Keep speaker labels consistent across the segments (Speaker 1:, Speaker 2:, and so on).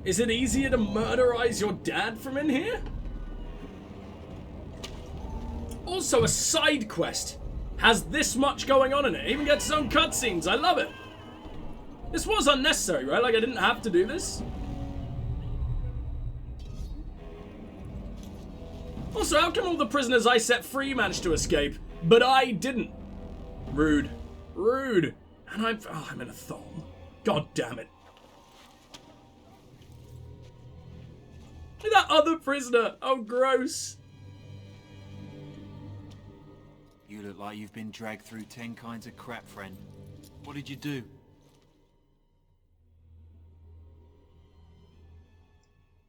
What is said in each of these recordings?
Speaker 1: Is it easier to murderize your dad from in here? Also, a side quest has this much going on in it. It even gets its own cutscenes. I love it. This was unnecessary, right? Like, I didn't have to do this. Also, how come all the prisoners I set free managed to escape, but I didn't? Rude. Rude. And I'm in a thong. God damn it. Look at that other prisoner. Oh, gross.
Speaker 2: You look like you've been dragged through 10 kinds of crap, friend. What did you do?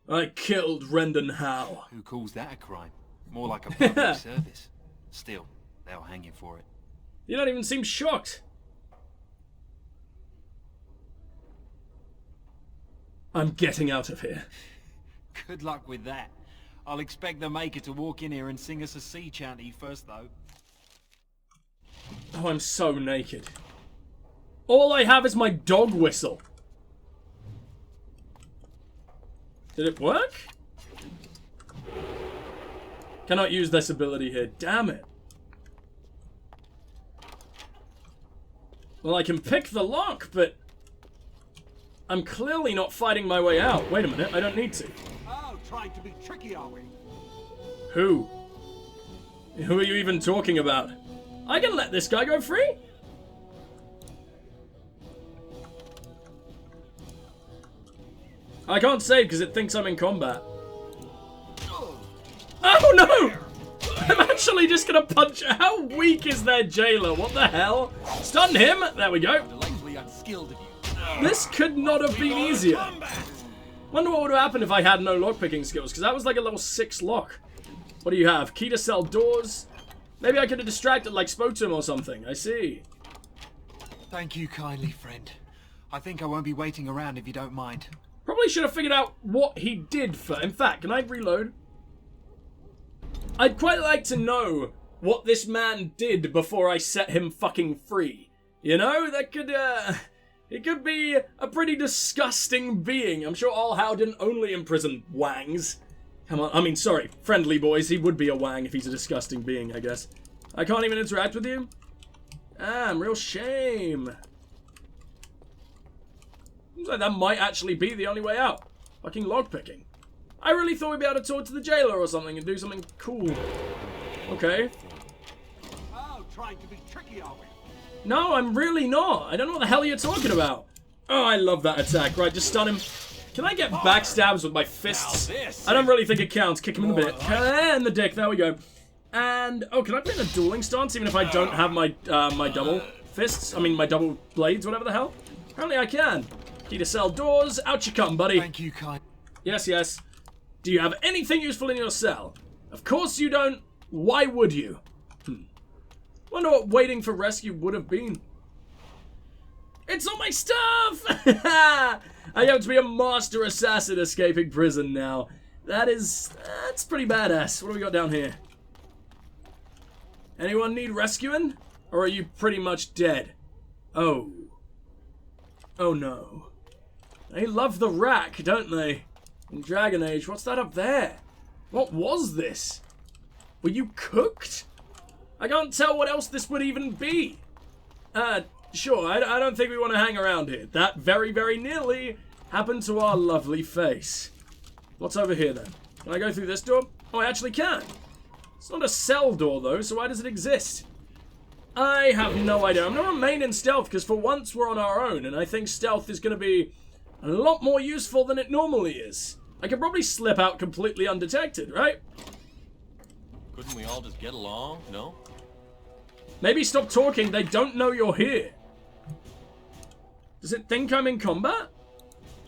Speaker 1: I killed Rendon Howe.
Speaker 2: Who calls that a crime? More like a public service. Still, they'll hang you for it.
Speaker 1: You don't even seem shocked. I'm getting out of here.
Speaker 2: Good luck with that. I'll expect the Maker to walk in here and sing us a sea chanty first, though.
Speaker 1: Oh, I'm so naked. All I have is my dog whistle. Did it work? Cannot use this ability here. Damn it. Well, I can pick the lock, but I'm clearly not fighting my way out. Wait a minute, I don't need to.
Speaker 3: Oh, trying to be tricky, are we?
Speaker 1: Who? Who are you even talking about? I can let this guy go free? I can't save because it thinks I'm in combat. Oh no! I'm actually just gonna punch. How weak is their jailer? What the hell? Stun him! There we go. This could not have been easier. Wonder what would have happened if I had no lockpicking skills, because that was like a level 6 lock. What do you have? Key to cell doors? Maybe I could have distracted, like spoke to him or something. I see.
Speaker 2: Thank you kindly, friend. I think I won't be waiting around if you don't mind.
Speaker 1: Probably should have figured out what he did for. In fact, can I reload? I'd quite like to know what this man did before I set him fucking free. You know, that could, he could be a pretty disgusting being. I'm sure All How didn't only imprison wangs. Come on, I mean, sorry, friendly boys. He would be a wang if he's a disgusting being, I guess. I can't even interact with you? Real shame. Seems like that might actually be the only way out. Fucking lockpicking. I really thought we'd be able to talk to the jailer or something and do something cool. Okay.
Speaker 3: Oh, trying to be tricky, are we?
Speaker 1: No, I'm really not. I don't know what the hell you're talking about. Oh, I love that attack. Right, just stun him. Can I get backstabs with my fists? I don't really think it counts. Kick him in the bit. And the dick. There we go. And, oh, can I play in a dueling stance even if I don't have my my double fists? I mean, my double blades, whatever the hell. Apparently I can. Key to cell doors. Out you come, buddy.
Speaker 2: Thank you, kind.
Speaker 1: Yes, yes. Do you have anything useful in your cell? Of course you don't. Why would you? Wonder what waiting for rescue would have been. It's all my stuff! I have to be a master assassin escaping prison now. That's pretty badass. What do we got down here? Anyone need rescuing? Or are you pretty much dead? Oh. Oh no. They love the rack, don't they? In Dragon Age. What's that up there? What was this? Were you cooked? I can't tell what else this would even be. Sure, I don't think we want to hang around here. That very, very nearly happened to our lovely face. What's over here, then? Can I go through this door? Oh, I actually can. It's not a cell door, though, so why does it exist? I have no idea. I'm going to remain in stealth, because for once we're on our own, and I think stealth is going to be a lot more useful than it normally is. I could probably slip out completely undetected, right?
Speaker 4: Couldn't we all just get along, no?
Speaker 1: Maybe stop talking, they don't know you're here. Does it think I'm in combat?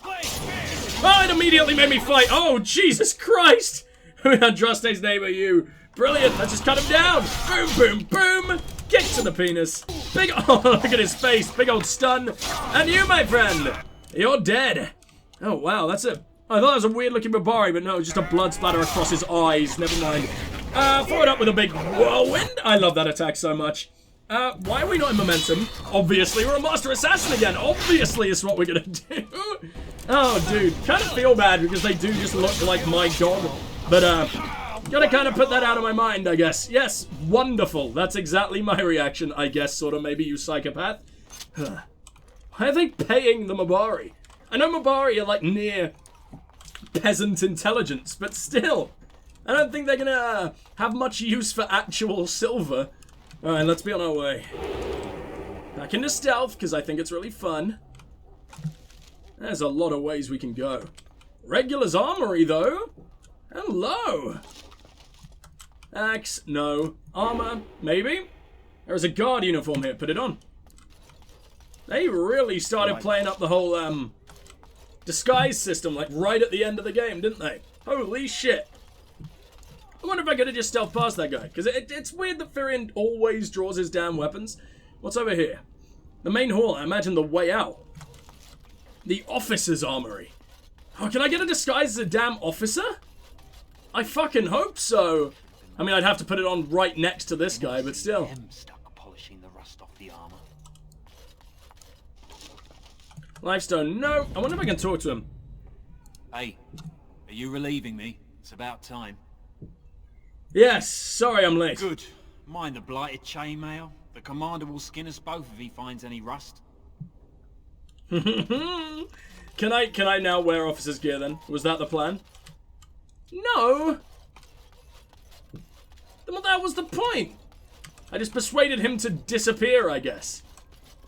Speaker 1: Oh, it immediately made me fight. Oh, Jesus Christ. Andraste's name are you? Brilliant, let's just cut him down. Boom, boom, boom. Kick to the penis. Big, oh, look at his face. Big old stun. And you, my friend, you're dead. Oh, wow, that's a... I thought it was a weird looking Barbari, but no, just a blood splatter across his eyes. Never mind. Forward up with a big whirlwind. I love that attack so much. Why are we not in momentum? Obviously, we're a master assassin again. Obviously, it's what we're gonna do. Oh, dude, kind of feel bad because they do just look like my dog. But, gotta kind of put that out of my mind, I guess. Yes, wonderful. That's exactly my reaction, I guess, sort of, maybe, you psychopath. Why are they paying the Mabari? I know Mabari are, like, near peasant intelligence, but still. I don't think they're gonna have much use for actual silver. Alright, let's be on our way. Back into stealth, because I think it's really fun. There's a lot of ways we can go. Regular's armory, though. Hello. Axe, no. Armor, maybe. There is a guard uniform here. Put it on. They really started playing up the whole disguise system, like right at the end of the game, didn't they? Holy shit. I wonder if I could have just stealth past that guy, because it's weird that Ferelden always draws his damn weapons. What's over here? The main hall. I imagine the way out. The officer's armory. Oh, can I get a disguise as a damn officer? I fucking hope so. I mean, I'd have to put it on right next to this guy, but still.
Speaker 2: Stuck polishing the rust off the armor.
Speaker 1: Lifestone, no. I wonder if I can talk to him.
Speaker 2: Hey, are you relieving me? It's about time.
Speaker 1: Yes, sorry I'm late.
Speaker 2: Good. Mind the blighted chainmail? The commander will skin us both if he finds any rust.
Speaker 1: Can I now wear officer's gear then? Was that the plan? No! Well, that was the point! I just persuaded him to disappear, I guess.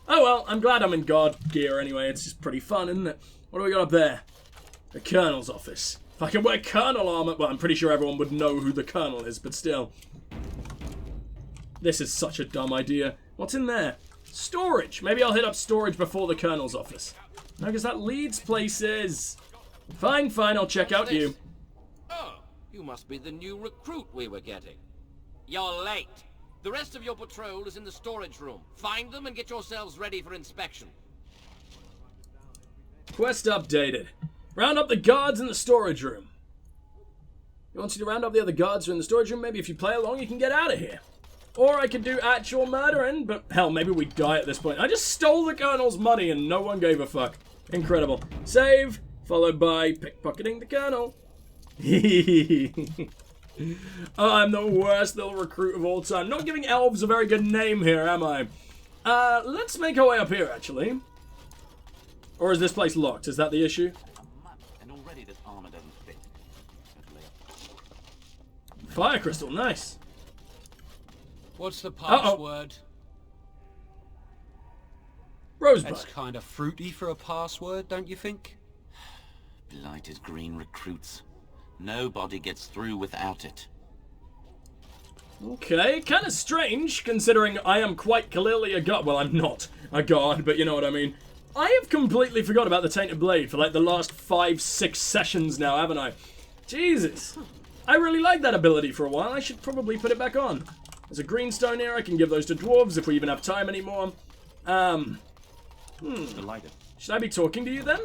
Speaker 1: Oh well, I'm glad I'm in guard gear anyway. It's just pretty fun, isn't it? What do we got up there? The Colonel's office. If I can wear Colonel armor... Well, I'm pretty sure everyone would know who the Colonel is, but still. This is such a dumb idea. What's in there? Storage. Maybe I'll hit up storage before the Colonel's office. No, because that leads places. Fine, fine, I'll check out you.
Speaker 5: Oh, you must be the new recruit we were getting. You're late. The rest of your patrol is in the storage room. Find them and get yourselves ready for inspection.
Speaker 1: Quest updated. Round up the guards in the storage room. He wants you to round up the other guards who are in the storage room. Maybe if you play along, you can get out of here. Or I could do actual murdering, but hell, maybe we die at this point. I just stole the Colonel's money and no one gave a fuck. Incredible. Save, followed by pickpocketing the Colonel. Oh, I'm the worst little recruit of all time. Not giving elves a very good name here, am I? Let's make our way up here, actually. Or is this place locked? Is that the issue?
Speaker 2: And already this armor doesn't fit.
Speaker 1: Fire crystal, nice.
Speaker 6: What's the password?
Speaker 1: Rosebud.
Speaker 6: That's kind of fruity for a password, don't you think?
Speaker 7: Blighted green recruits. Nobody gets through without it.
Speaker 1: Okay, kind of strange, considering I am quite clearly a god. Well, I'm not a god, but you know what I mean. I have completely forgot about the Tainted Blade for like the last 5-6 sessions now, haven't I? Jesus. I really like that ability for a while. I should probably put it back on. There's a greenstone here. I can give those to dwarves if we even have time anymore.
Speaker 2: Delighted.
Speaker 1: Should I be talking to you then?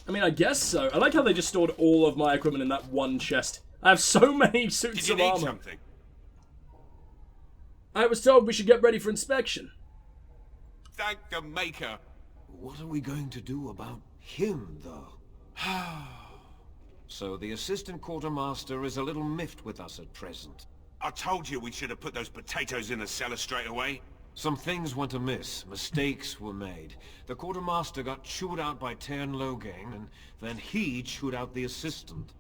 Speaker 1: I mean, I guess so. I like how they just stored all of my equipment in that one chest. I have so many suits of armor.
Speaker 3: Something?
Speaker 1: I was told we should get ready for inspection.
Speaker 3: Thank the Maker.
Speaker 8: What are we going to do about him, though? So the assistant quartermaster is a little miffed with us at present.
Speaker 3: I told you we should have put those potatoes in the cellar straight away.
Speaker 8: Some things went amiss. Mistakes were made. The quartermaster got chewed out by Tern Logain, and then he chewed out the assistant.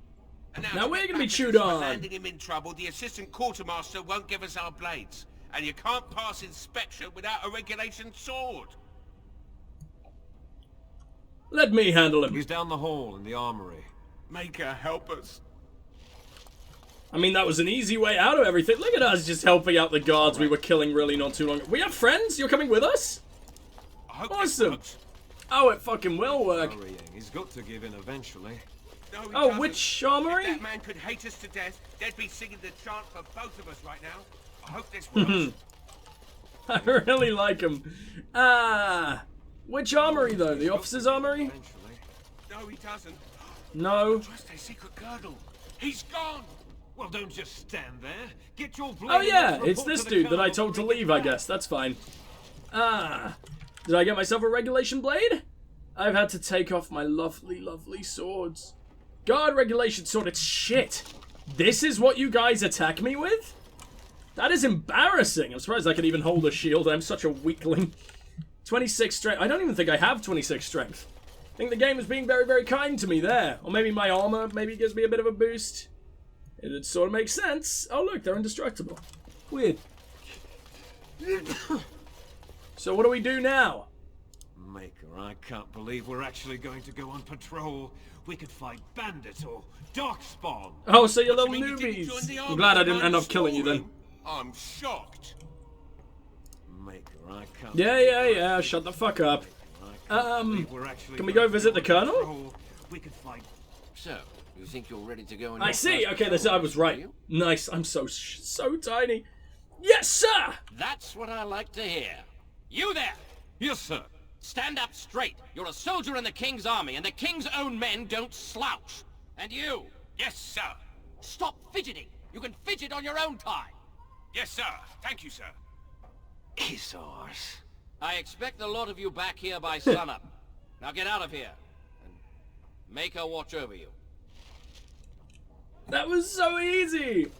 Speaker 3: And
Speaker 1: Now
Speaker 3: to
Speaker 1: we're
Speaker 3: get
Speaker 1: gonna be
Speaker 3: back at
Speaker 1: chewed
Speaker 3: us for
Speaker 1: on.
Speaker 3: landing him in trouble, the assistant quartermaster won't give us our blades. And you can't pass inspection without a regulation sword.
Speaker 1: Let me handle him.
Speaker 8: He's down the hall in the armory.
Speaker 3: Maker, help us.
Speaker 1: I mean, that was an easy way out of everything. Look at us just helping out the guards we were killing really not too long ago. We have friends? You're coming with us?
Speaker 3: I hope
Speaker 1: Awesome.
Speaker 3: this works.
Speaker 1: Oh, it fucking will work.
Speaker 8: Hurrying. He's got to give in eventually.
Speaker 3: No, he
Speaker 1: Oh,
Speaker 3: doesn't.
Speaker 1: which
Speaker 3: If
Speaker 1: armory?
Speaker 3: that man could hate us to death, they'd be singing the chant for both of us right now. I hope this works.
Speaker 1: I really like him. Which armory, though? The officer's armory?
Speaker 8: Eventually.
Speaker 3: No, he doesn't.
Speaker 1: No.
Speaker 3: Trust a secret girdle. He's gone.
Speaker 8: Well, don't just stand there. Get your blade.
Speaker 1: Oh,
Speaker 8: and
Speaker 1: yeah,
Speaker 8: let's
Speaker 1: it's
Speaker 8: report
Speaker 1: this
Speaker 8: to the
Speaker 1: dude that I
Speaker 8: colonel
Speaker 1: told to
Speaker 8: before we
Speaker 1: leave,
Speaker 8: get
Speaker 1: I
Speaker 8: back.
Speaker 1: guess. That's fine. Did I get myself a regulation blade? I've had to take off my lovely, lovely swords. Guard regulation sword, it's shit. This is what you guys attack me with? That is embarrassing. I'm surprised I can even hold a shield. I'm such a weakling. 26 strength. I don't even think I have 26 strength. I think the game is being very, very kind to me there. Or maybe my armor maybe gives me a bit of a boost. It sort of makes sense. Oh, look, they're indestructible. Weird. So what do we do now?
Speaker 8: Maker, I can't believe we're actually going to go on patrol. We could fight bandits or Darkspawn.
Speaker 1: Oh, so you
Speaker 3: What,
Speaker 1: little
Speaker 3: you mean you didn't join
Speaker 1: newbies.
Speaker 3: the
Speaker 1: I'm
Speaker 3: army
Speaker 1: glad I
Speaker 3: to
Speaker 1: didn't
Speaker 3: man
Speaker 1: end
Speaker 3: the
Speaker 1: up killing you then.
Speaker 3: storeroom? I'm shocked.
Speaker 8: Maker, I can't.
Speaker 1: Yeah. Shut the fuck up. Can we go visit the colonel?
Speaker 8: We could fight.
Speaker 5: So, you think you're ready to go on
Speaker 1: I
Speaker 5: your
Speaker 1: see.
Speaker 5: first
Speaker 1: Okay,
Speaker 5: patrol,
Speaker 1: I was
Speaker 5: are
Speaker 1: right.
Speaker 5: you?
Speaker 1: Nice. I'm so tiny. Yes, sir.
Speaker 5: That's what I like to hear. You there!
Speaker 8: Yes, sir.
Speaker 5: Stand up straight. You're a soldier in the king's army, and the king's own men don't slouch. And you!
Speaker 3: Yes, sir.
Speaker 5: Stop fidgeting. You can fidget on your own time.
Speaker 3: Yes, sir. Thank you, sir.
Speaker 8: Kiss ours.
Speaker 5: I expect a lot of you back here by sunup. Now get out of here, and make her watch over you.
Speaker 1: That was so easy.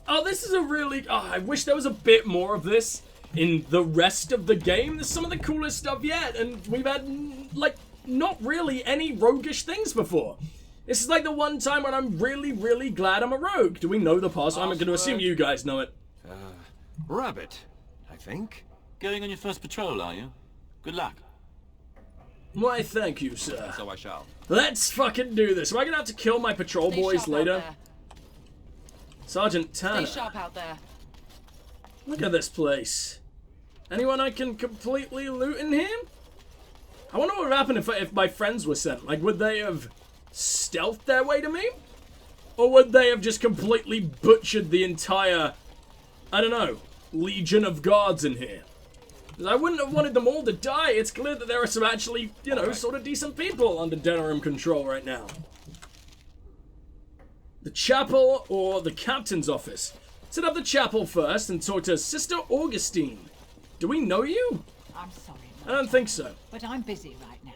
Speaker 1: Oh, this is a really... Oh, I wish there was a bit more of this in the rest of the game. There's some of the coolest stuff yet, and we've had, like, not really any roguish things before. This is like the one time when I'm really, really glad I'm a rogue. Do we know the password? I'm going to assume you guys know it.
Speaker 8: Rabbit, I think.
Speaker 7: Going on your first patrol, are you? Good luck.
Speaker 1: Why, thank you, sir.
Speaker 4: So I shall.
Speaker 1: Let's fucking do this. Am I going to have to kill my patrol boys later? Sergeant Tanner.
Speaker 9: Stay sharp out there.
Speaker 1: Look at this place. Anyone I can completely loot in here? I wonder what would happen if my friends were sent. Like, would they have stealthed their way to me? Or would they have just completely butchered the entire, I don't know, legion of guards in here? Because I wouldn't have wanted them all to die. It's clear that there are some actually, you know, sort of decent people under Denerim control right now. The chapel or the captain's office? Set up the chapel first and talk to Sister Augustine. Do we know you?
Speaker 9: I'm sorry,
Speaker 1: I don't think so.
Speaker 9: but I'm busy right now.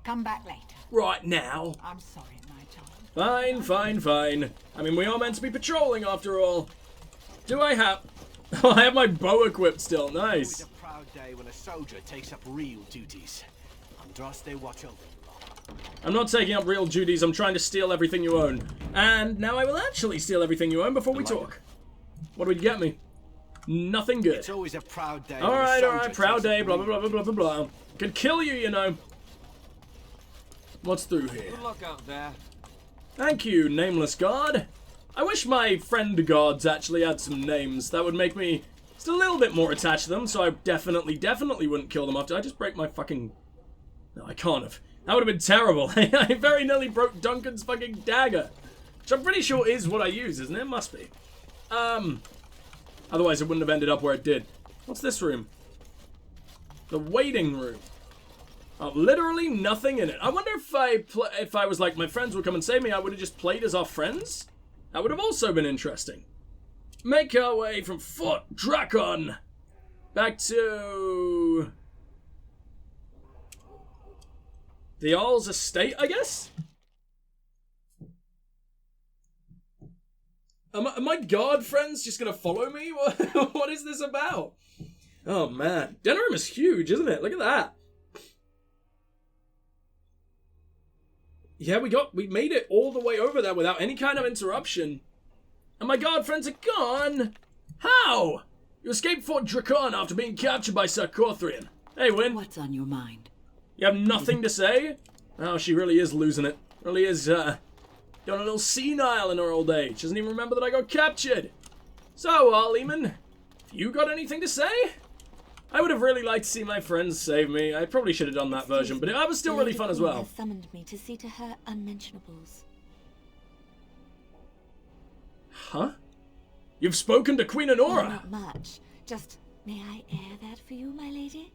Speaker 9: Come back later.
Speaker 1: Right now.
Speaker 9: I'm sorry, my child.
Speaker 1: Fine. I mean, we are meant to be patrolling after all. Do I have... Oh, I have my bow equipped still. Nice.
Speaker 10: It's a proud day when a soldier takes up real duties. Andraste, watch over you.
Speaker 1: I'm not taking up real duties. I'm trying to steal everything you own. And now I will actually steal everything you own before we talk. What would you get me? Nothing good.
Speaker 10: It's always a proud day.
Speaker 1: Alright. Proud day. Blah, blah, blah, blah, blah, blah. Could kill you, you know. What's through here?
Speaker 8: Good luck out there.
Speaker 1: Thank you, nameless guard. I wish my friend guards actually had some names. That would make me just a little bit more attached to them, so I definitely wouldn't kill them after. I just break my fucking... No, I can't have. That would have been terrible. I very nearly broke Duncan's fucking dagger. Which I'm pretty sure is what I use, isn't it? Must be. Otherwise it wouldn't have ended up where it did. What's this room? The waiting room. Oh, literally nothing in it. I wonder if I was like, my friends would come and save me, I would have just played as our friends? That would have also been interesting. Make our way from Fort Drakon back to the Jarl's estate, I guess? Are my guard friends just gonna follow me? What is this about? Oh man, Denerim is huge, isn't it? Look at that. Yeah, we made it all the way over there without any kind of interruption. And my guard friends are gone. How? You escaped Fort Drakon after being captured by Sir Corthrian. Hey, Wynn.
Speaker 11: What's on your mind?
Speaker 1: You have nothing to say? Oh, she really is losing it. Really is, gone a little senile in her old age. Doesn't even remember that I got captured. So, Arleman, have you got anything to say? I would have really liked to see my friends save me. I probably should have done that version, but it was still really fun as well.
Speaker 11: Has summoned me to see to her unmentionables.
Speaker 1: Huh? You've spoken to Queen Honora?
Speaker 11: Not much. Just, may I air that for you, my lady?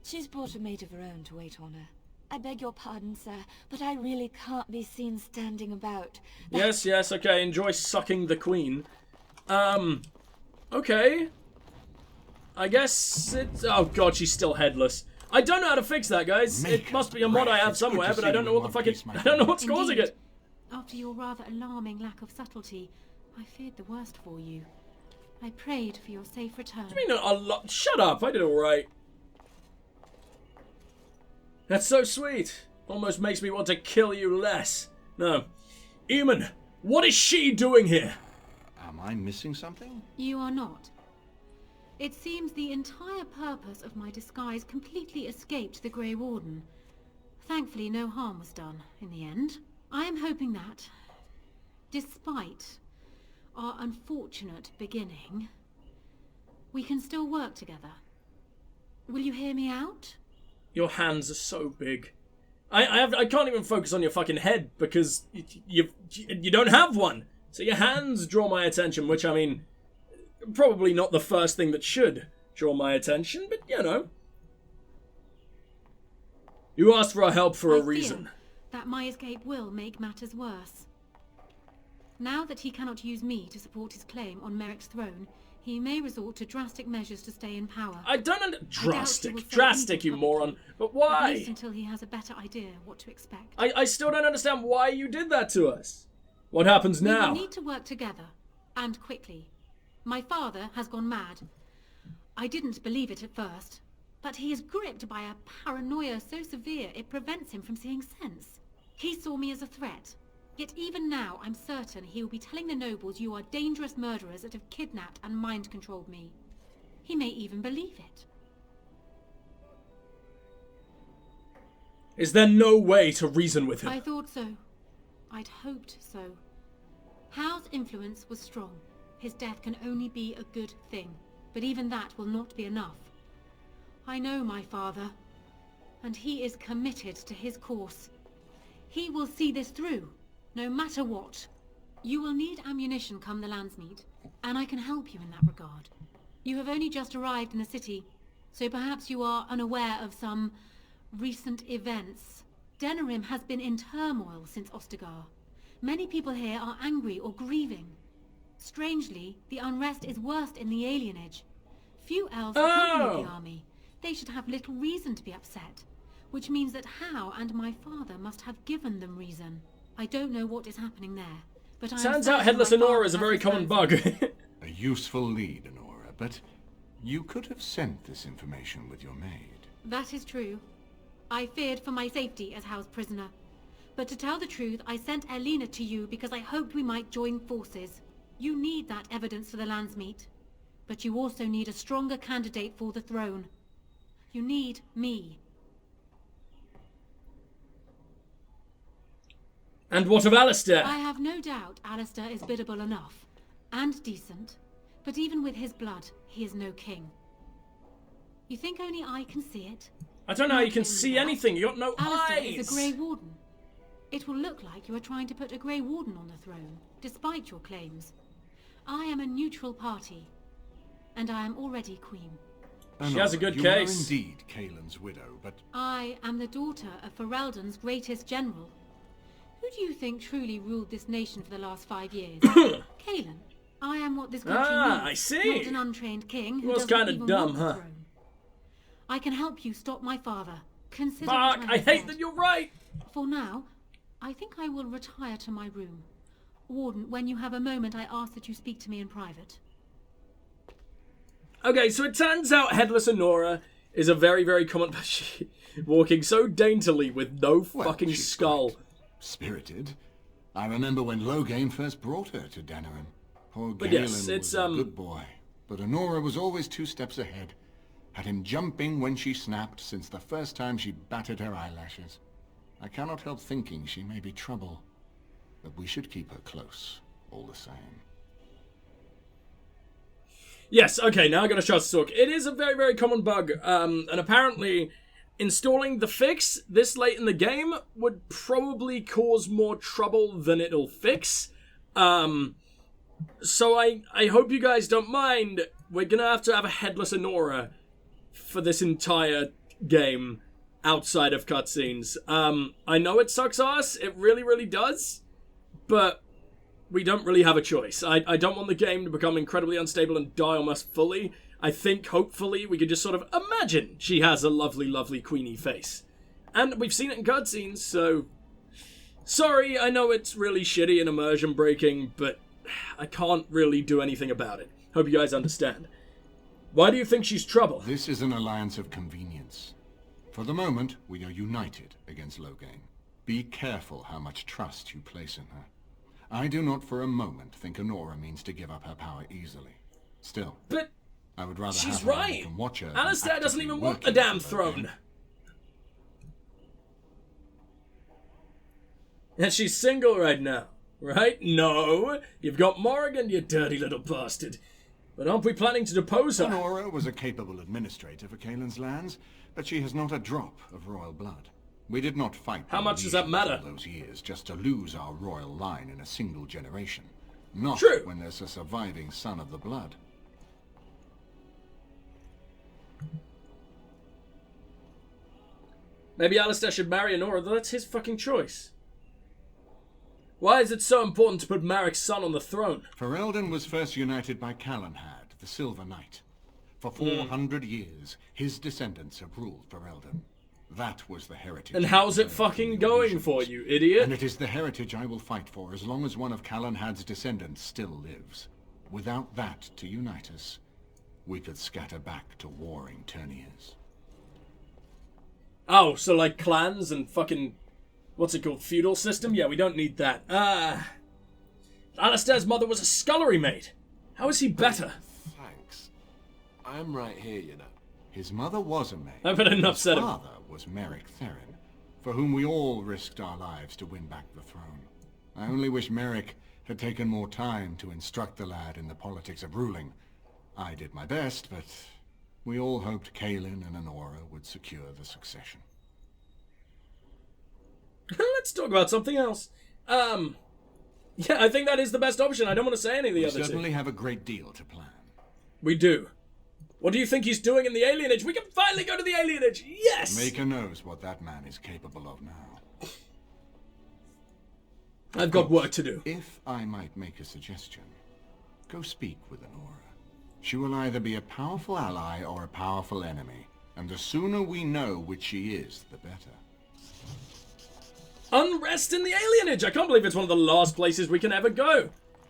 Speaker 11: She's brought a maid of her own to wait on her. I beg your pardon, sir, but I really can't be seen standing about.
Speaker 1: Yes, okay, enjoy sucking the queen. Okay. I guess it's... Oh god, she's still headless. I don't know how to fix that, guys. It must be a mod I have somewhere, but I don't know what the fuck it... I don't know what's causing it.
Speaker 12: After your rather alarming lack of subtlety, I feared the worst for you. I prayed for your safe return.
Speaker 1: What do you mean a lot? Shut up, I did alright. That's so sweet. Almost makes me want to kill you less. No. Eamon, what is she doing here?
Speaker 13: Am I missing something?
Speaker 12: You are not. It seems the entire purpose of my disguise completely escaped the Grey Warden. Thankfully, no harm was done in the end. I am hoping that, despite our unfortunate beginning, we can still work together. Will you hear me out?
Speaker 1: Your hands are so big. I can't even focus on your fucking head because you don't have one. So your hands draw my attention, which, I mean, probably not the first thing that should draw my attention, but you know. You asked for our help for a reason.
Speaker 12: That my escape will make matters worse. Now that he cannot use me to support his claim on Merrick's throne, he may resort to drastic measures to stay in power.
Speaker 1: I don't drastic, you moron. But why?
Speaker 12: At least until he has a better idea what to expect.
Speaker 1: I still don't understand why you did that to us. What happens now?
Speaker 12: We need to work together, and quickly. My father has gone mad. I didn't believe it at first, but he is gripped by a paranoia so severe it prevents him from seeing sense. He saw me as a threat. Yet even now, I'm certain he will be telling the nobles you are dangerous murderers that have kidnapped and mind-controlled me. He may even believe it.
Speaker 1: Is there no way to reason with him?
Speaker 12: I thought so. I'd hoped so. Hal's influence was strong. His death can only be a good thing, but even that will not be enough. I know my father, and he is committed to his course. He will see this through. No matter what. You will need ammunition come the Landsmeet, and I can help you in that regard. You have only just arrived in the city, so perhaps you are unaware of some recent events. Denerim has been in turmoil since Ostagar. Many people here are angry or grieving. Strangely, the unrest is worst in the alienage. Few elves accompany the army. They should have little reason to be upset, which means that Hal and my father must have given them reason. I don't know what is happening there, but I
Speaker 1: Turns out Headless Honora is a very common bug.
Speaker 13: A useful lead, Honora, but you could have sent this information with your maid.
Speaker 12: That is true. I feared for my safety as Hal's prisoner. But to tell the truth, I sent Elena to you because I hoped we might join forces. You need that evidence for the Landsmeet, but you also need a stronger candidate for the throne. You need me.
Speaker 1: And what of Alistair?
Speaker 12: I have no doubt Alistair is biddable enough, and decent, but even with his blood, he is no king. You think only I can see it?
Speaker 1: I don't know how you can see anything, you got no
Speaker 12: Alistair
Speaker 1: eyes!
Speaker 12: is a Grey Warden. It will look like you are trying to put a Grey Warden on the throne, despite your claims. I am a neutral party, and I am already queen.
Speaker 1: She has a good
Speaker 13: you
Speaker 1: case.
Speaker 13: You are indeed Kaelin's widow, but...
Speaker 12: I am the daughter of Ferelden's greatest general. Who do you think truly ruled this nation for the last 5 years? Kaelin. I am what this country needs.
Speaker 1: I see.
Speaker 12: Not an untrained king who
Speaker 1: was
Speaker 12: kind
Speaker 1: of dumb, huh?
Speaker 12: I can help you stop my father. Consider
Speaker 1: Fuck,
Speaker 12: what
Speaker 1: I hate that you're right.
Speaker 12: For now, I think I will retire to my room. Warden, when you have a moment, I ask that you speak to me in private.
Speaker 1: Okay, so it turns out Headless Honora is a very, very common... walking so daintily with no fucking skull.
Speaker 13: Spirited. I remember when Loghain first brought her to Denerim. Poor
Speaker 1: But
Speaker 13: Galen
Speaker 1: yes, it's,
Speaker 13: was a good boy, but Honora was always 2 steps ahead. Had him jumping when she snapped since the first time she batted her eyelashes. I cannot help thinking she may be trouble, but we should keep her close, all the same.
Speaker 1: Yes, okay, now I got a chance to talk. It is a very, very common bug, and apparently installing the fix this late in the game would probably cause more trouble than it'll fix. So I hope you guys don't mind. We're gonna have to have a Headless Honora for this entire game outside of cutscenes. I know it sucks ass, it really, really does, but we don't really have a choice. I don't want the game to become incredibly unstable and die almost fully. I think, hopefully, we could just sort of imagine she has a lovely, lovely queenie face. And we've seen it in cutscenes, so... Sorry, I know it's really shitty and immersion breaking, but I can't really do anything about it. Hope you guys understand. Why do you think she's trouble?
Speaker 13: This is an alliance of convenience. For the moment, we are united against Loghain. Be careful how much trust you place in her. I do not for a moment think Honora means to give up her power easily. Still,
Speaker 1: but
Speaker 13: I would rather
Speaker 1: she's
Speaker 13: have her
Speaker 1: right.
Speaker 13: and watch her.
Speaker 1: Alistair doesn't even want the damn throne. And she's single right now, right? No, you've got Morrigan, you dirty little bastard. But aren't we planning to depose her?
Speaker 13: Honora was a capable administrator for Kaelin's lands, but she has not a drop of royal blood. We did not fight.
Speaker 1: How much does that matter?
Speaker 13: All those years just to lose our royal line in a single generation. Not
Speaker 1: True.
Speaker 13: When there's a surviving son of the blood.
Speaker 1: Maybe Alistair should marry Honora, though that's his fucking choice. Why is it so important to put Marik's son on the throne?
Speaker 13: Ferelden was first united by Calenhad, the Silver Knight. For 400 years, his descendants have ruled Ferelden. That was the heritage.
Speaker 1: And how's it fucking going for you, idiot?
Speaker 13: And it is the heritage I will fight for as long as one of Calenhad's descendants still lives. Without that to unite us, we could scatter back to warring Turniers.
Speaker 1: Oh, so like clans and fucking... What's it called? Feudal system? Yeah, we don't need that. Alistair's mother was a scullery maid. How is he better?
Speaker 14: Thanks. I'm right here, you know.
Speaker 13: His mother was a maid.
Speaker 1: I've had enough said
Speaker 13: him. His father was Merrick Theron, for whom we all risked our lives to win back the throne. I only wish Merrick had taken more time to instruct the lad in the politics of ruling. I did my best, but we all hoped Kaelin and Honora would secure the succession.
Speaker 1: Let's talk about something else. Yeah, I think that is the best option. I don't want to say any of the other two.
Speaker 13: We certainly have a great deal to plan.
Speaker 1: We do. What do you think he's doing in the alienage? We can finally go to the alienage! Yes!
Speaker 13: Maker knows what that man is capable of now.
Speaker 1: I've got work to do.
Speaker 13: If I might make a suggestion, go speak with Honora. She will either be a powerful ally or a powerful enemy, and the sooner we know which she is, the better.
Speaker 1: Unrest in the alienage! I can't believe it's one of the last places we can ever go.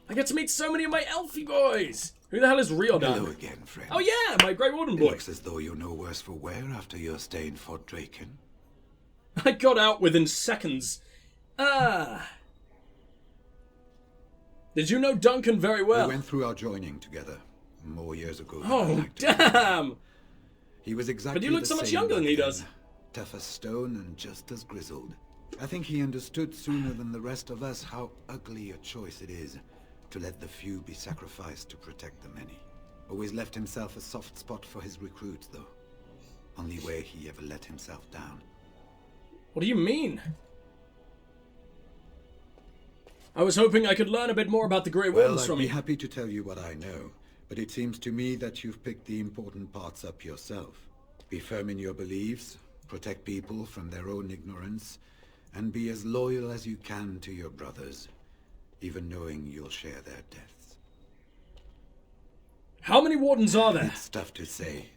Speaker 1: I get to meet so many of my elfy boys. Who the hell is Riordan?
Speaker 15: Hello again, friend.
Speaker 1: Oh yeah, my Grey Warden boy.
Speaker 15: It looks as though you're no worse for wear after your stay in Fort Draken.
Speaker 1: I got out within seconds. Did you know Duncan very well?
Speaker 15: We went through our joining together more years ago.
Speaker 1: Oh, damn!
Speaker 15: He was exactly
Speaker 1: But you look so much younger than he does.
Speaker 15: Tough as stone and just as grizzled. I think he understood sooner than the rest of us how ugly a choice it is to let the few be sacrificed to protect the many. Always left himself a soft spot for his recruits, though. Only way he ever let himself down.
Speaker 1: What do you mean? I was hoping I could learn a bit more about the Grey Wardens from you.
Speaker 15: I'd be happy to tell you what I know, but it seems to me that you've picked the important parts up yourself. Be firm in your beliefs, protect people from their own ignorance, and be as loyal as you can to your brothers, even knowing you'll share their deaths.
Speaker 1: How many wardens are there?
Speaker 15: It's tough to say.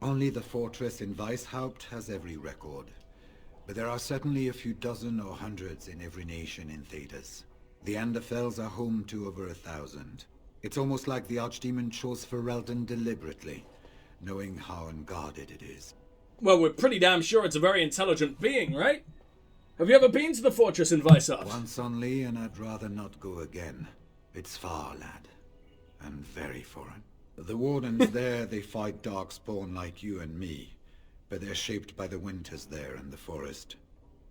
Speaker 15: Only the fortress in Weishaupt has every record. But there are certainly a few dozen or hundreds in every nation in Thedas. The Anderfells are home to over 1,000. It's almost like the Archdemon chose Ferelden deliberately, knowing how unguarded it is.
Speaker 1: Well, we're pretty damn sure it's a very intelligent being, right? Have you ever been to the fortress in Weishaupt?
Speaker 15: Once only, and I'd rather not go again. It's far, lad. And very foreign. The Wardens there, they fight Darkspawn like you and me. But they're shaped by the winters there in the forest.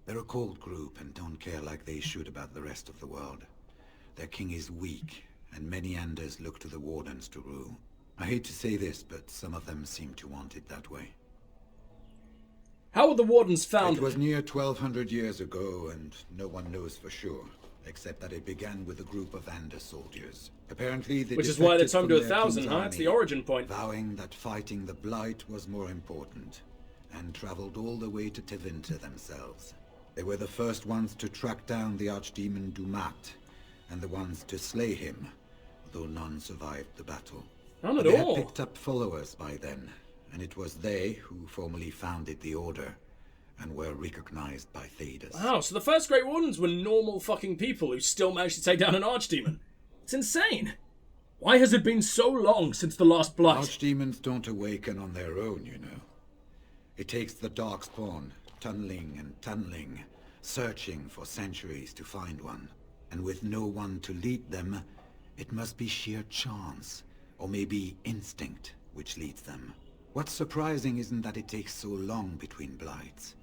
Speaker 15: They're a cold group and don't care like they should about the rest of the world. Their king is weak, and many Anders look to the Wardens to rule. I hate to say this, but some of them seem to want it that way.
Speaker 1: How were the Wardens founded?
Speaker 15: It was near 1,200 years ago, and no one knows for sure, except that it began with a group of Ander soldiers. Apparently, they
Speaker 1: Which is why it's home to
Speaker 15: defected from their
Speaker 1: 1,000,
Speaker 15: king's
Speaker 1: huh? It's the
Speaker 15: army,
Speaker 1: origin point.
Speaker 15: vowing that fighting the Blight was more important, and traveled all the way to Tevinter themselves. They were the first ones to track down the Archdemon Dumat, and the ones to slay him, though none survived the battle.
Speaker 1: None at
Speaker 15: They
Speaker 1: all.
Speaker 15: had picked up followers by then, and it was they who formally founded the Order and were recognized by Thedas.
Speaker 1: Wow, so the first Grey Wardens were normal fucking people who still managed to take down an Archdemon. It's insane. Why has it been so long since the last blight?
Speaker 15: Archdemons don't awaken on their own, you know. It takes the Darkspawn, tunneling and tunneling, searching for centuries to find one. And with no one to lead them, it must be sheer chance, or maybe instinct, which leads them. What's surprising isn't that it takes so long between blights.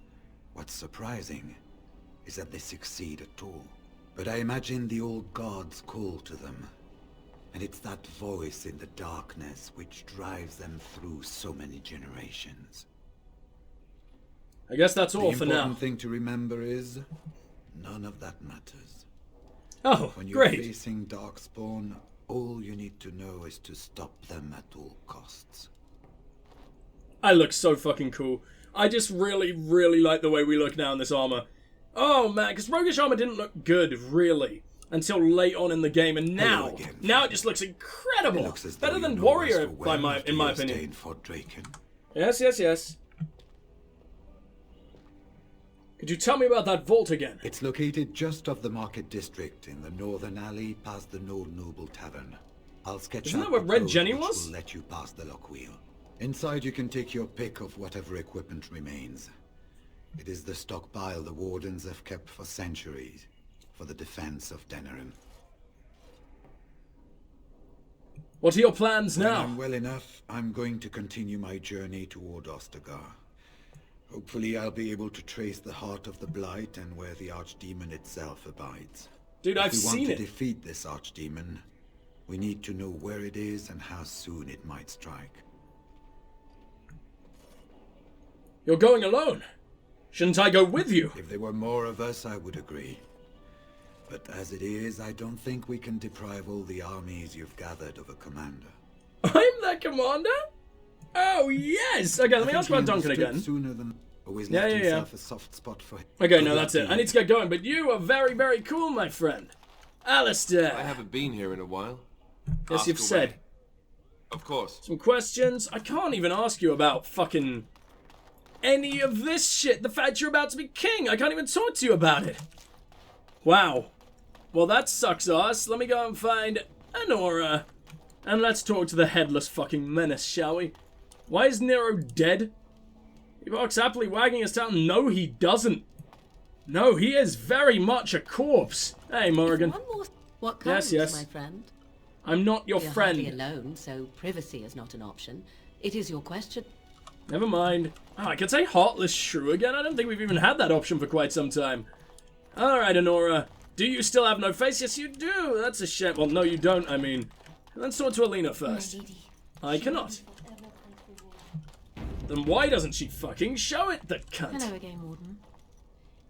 Speaker 15: What's surprising is that they succeed at all. But I imagine the old gods call to them. And it's that voice in the darkness which drives them through so many generations.
Speaker 1: I guess that's all for now.
Speaker 15: The important thing to remember is, none of that matters.
Speaker 1: Oh,
Speaker 15: when you're
Speaker 1: great.
Speaker 15: facing Darkspawn, all you need to know is to stop them at all costs.
Speaker 1: I look so fucking cool. I just really, really like the way we look now in this armor. Oh man, because roguish armor didn't look good, really, until late on in the game, and now it just looks incredible.
Speaker 15: It looks as
Speaker 1: better
Speaker 15: though
Speaker 1: than
Speaker 15: you know
Speaker 1: warrior,
Speaker 15: as well
Speaker 1: in my opinion.
Speaker 15: For Draken.
Speaker 1: Yes, yes, yes. Could you tell me about that vault again?
Speaker 15: It's located just off the market district in the northern alley past the Old Noble Tavern. I'll sketch
Speaker 1: Isn't
Speaker 15: out
Speaker 1: that what
Speaker 15: the
Speaker 1: Red
Speaker 15: code
Speaker 1: Jenny
Speaker 15: which
Speaker 1: was?
Speaker 15: will let you pass the lock wheel. Inside you can take your pick of whatever equipment remains. It is the stockpile the Wardens have kept for centuries for the defense of Denerim.
Speaker 1: What are your plans
Speaker 15: When
Speaker 1: now?
Speaker 15: I'm well enough, I'm going to continue my journey toward Ostagar. Hopefully I'll be able to trace the heart of the Blight and where the Archdemon itself abides.
Speaker 1: Dude, I've
Speaker 15: if we
Speaker 1: seen
Speaker 15: want
Speaker 1: it.
Speaker 15: to defeat this Archdemon, we need to know where it is and how soon it might strike.
Speaker 1: You're going alone. Shouldn't I go with you?
Speaker 15: If there were more of us, I would agree. But as it is, I don't think we can deprive all the armies you've gathered of a commander.
Speaker 1: I'm the commander? Oh, yes! Okay, let me ask about Duncan again.
Speaker 15: Sooner than always
Speaker 1: Yeah,
Speaker 15: left
Speaker 1: yeah,
Speaker 15: himself a soft spot for him.
Speaker 1: Okay, no, that's it. I need to get going, but you are very, very cool, my friend. Alistair.
Speaker 14: I haven't been here in a while.
Speaker 1: Yes,
Speaker 14: Ask
Speaker 1: you've
Speaker 14: away.
Speaker 1: said.
Speaker 14: Of course.
Speaker 1: Some questions. I can't even ask you about fucking any of this shit. The fact you're about to be king. I can't even talk to you about it. Wow. Well, that sucks ass. Let me go and find Anora. And let's talk to the headless fucking menace, shall we? Why is Nero dead? He barks happily, wagging his tail. No, he doesn't. No, he is very much a corpse. Hey, Morrigan.
Speaker 16: What comes,
Speaker 1: Yes, yes.
Speaker 16: my friend?
Speaker 1: I'm not your
Speaker 16: You're
Speaker 1: friend.
Speaker 16: hardly alone, so privacy is not an option. It is your question.
Speaker 1: Never mind. Oh, I could say Heartless Shrew again. I don't think we've even had that option for quite some time. Alright, Anora. Do you still have no face? Yes, you do. That's a shame. Well, no, you don't, I mean. Let's talk to Alina first. I cannot. Then why doesn't she fucking show it, the cunt?
Speaker 12: Hello again, Warden.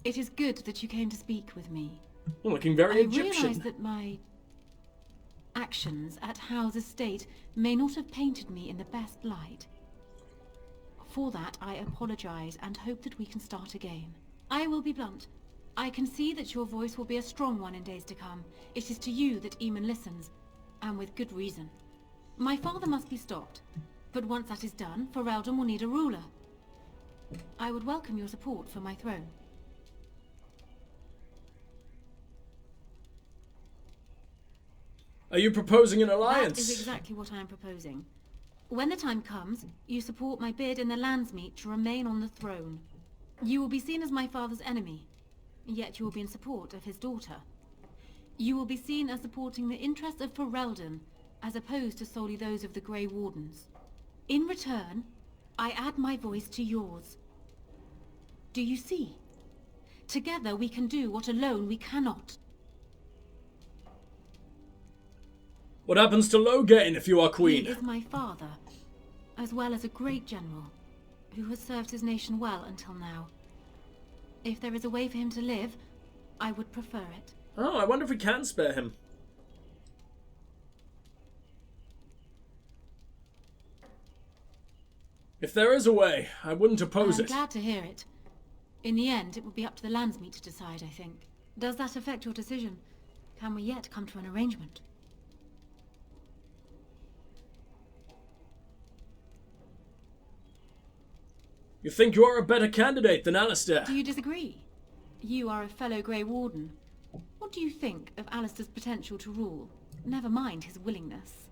Speaker 12: It is good that you came to speak with me.
Speaker 1: You're looking very
Speaker 12: I
Speaker 1: Egyptian.
Speaker 12: realise that my actions at Howe's estate may not have painted me in the best light. For that, I apologise and hope that we can start again. I will be blunt. I can see that your voice will be a strong one in days to come. It is to you that Eamon listens, and with good reason. My father must be stopped, but once that is done, Ferelden will need a ruler. I would welcome your support for my throne.
Speaker 1: Are you proposing an alliance?
Speaker 12: That is exactly what I am proposing. When the time comes, you support my bid in the Landsmeet to remain on the throne. You will be seen as my father's enemy, yet you will be in support of his daughter. You will be seen as supporting the interests of Ferelden, as opposed to solely those of the Grey Wardens. In return, I add my voice to yours. Do you see? Together we can do what alone we cannot.
Speaker 1: What happens to Loghain if you are queen?
Speaker 12: He is my father, as well as a great general, who has served his nation well until now. If there is a way for him to live, I would prefer it.
Speaker 1: Oh, I wonder if we can spare him. If there is a way, I wouldn't oppose
Speaker 12: I'm
Speaker 1: it.
Speaker 12: glad to hear it. In the end, it would be up to the Landsmeet to decide, I think. Does that affect your decision? Can we yet come to an arrangement?
Speaker 1: You think you are a better candidate than Alistair?
Speaker 12: Do you disagree? You are a fellow Grey Warden. What do you think of Alistair's potential to rule? Never mind his willingness.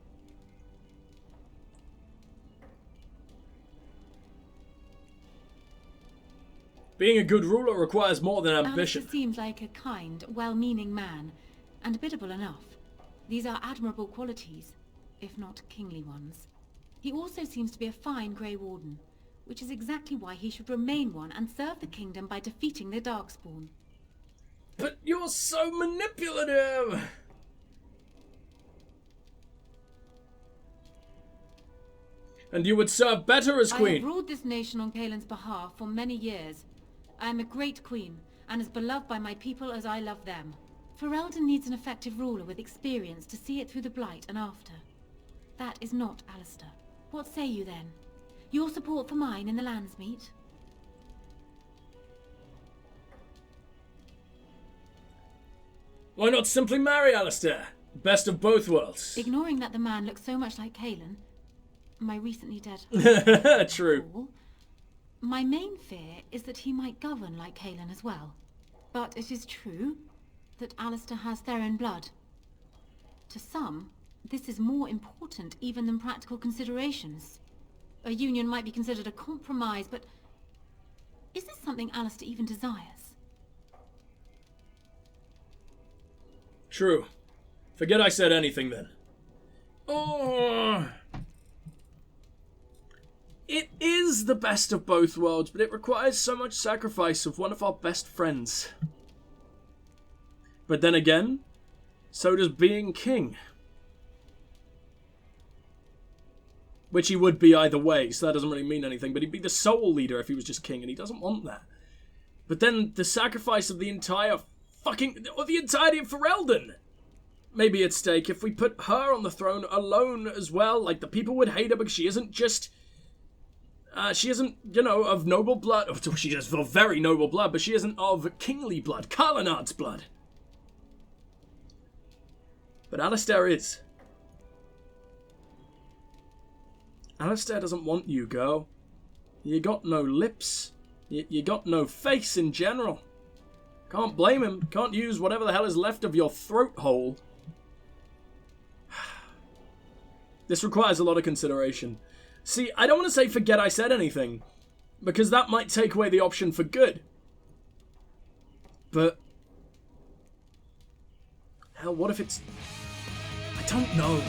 Speaker 1: Being a good ruler requires more than ambition.
Speaker 12: Alistair seems like a kind, well-meaning man, and biddable enough. These are admirable qualities, if not kingly ones. He also seems to be a fine Grey Warden, which is exactly why he should remain one and serve the kingdom by defeating the Darkspawn.
Speaker 1: But you're so manipulative! And you would serve better as queen.
Speaker 12: I have ruled this nation on Kaelin's behalf for many years. I am a great queen, and as beloved by my people as I love them. Ferelden needs an effective ruler with experience to see it through the Blight and after. That is not Alistair. What say you then? Your support for mine in the Landsmeet?
Speaker 1: Why not simply marry Alistair? Best of both worlds.
Speaker 12: Ignoring that the man looks so much like Kaelin, my recently dead
Speaker 1: True.
Speaker 12: My main fear is that he might govern like Kaelin as well. But it is true that Alistair has Theron blood. To some, this is more important even than practical considerations. A union might be considered a compromise, but is this something Alistair even desires?
Speaker 1: True. Forget I said anything then. Oh... It is the best of both worlds, but it requires so much sacrifice of one of our best friends. But then again, so does being king. Which he would be either way, so that doesn't really mean anything, but he'd be the sole leader if he was just king, and he doesn't want that. But then the sacrifice of the entire the entirety of Ferelden may be at stake if we put her on the throne alone as well. Like, the people would hate her because she isn't just... she isn't, of noble blood. Oh, she is of very noble blood, but she isn't of kingly blood. Carlinard's blood. But Alistair is. Alistair doesn't want you, girl. You got no lips. You got no face in general. Can't blame him. Can't use whatever the hell is left of your throat hole. This requires a lot of consideration. See, I don't want to say forget I said anything, because that might take away the option for good. But... hell, what if it's... I don't know.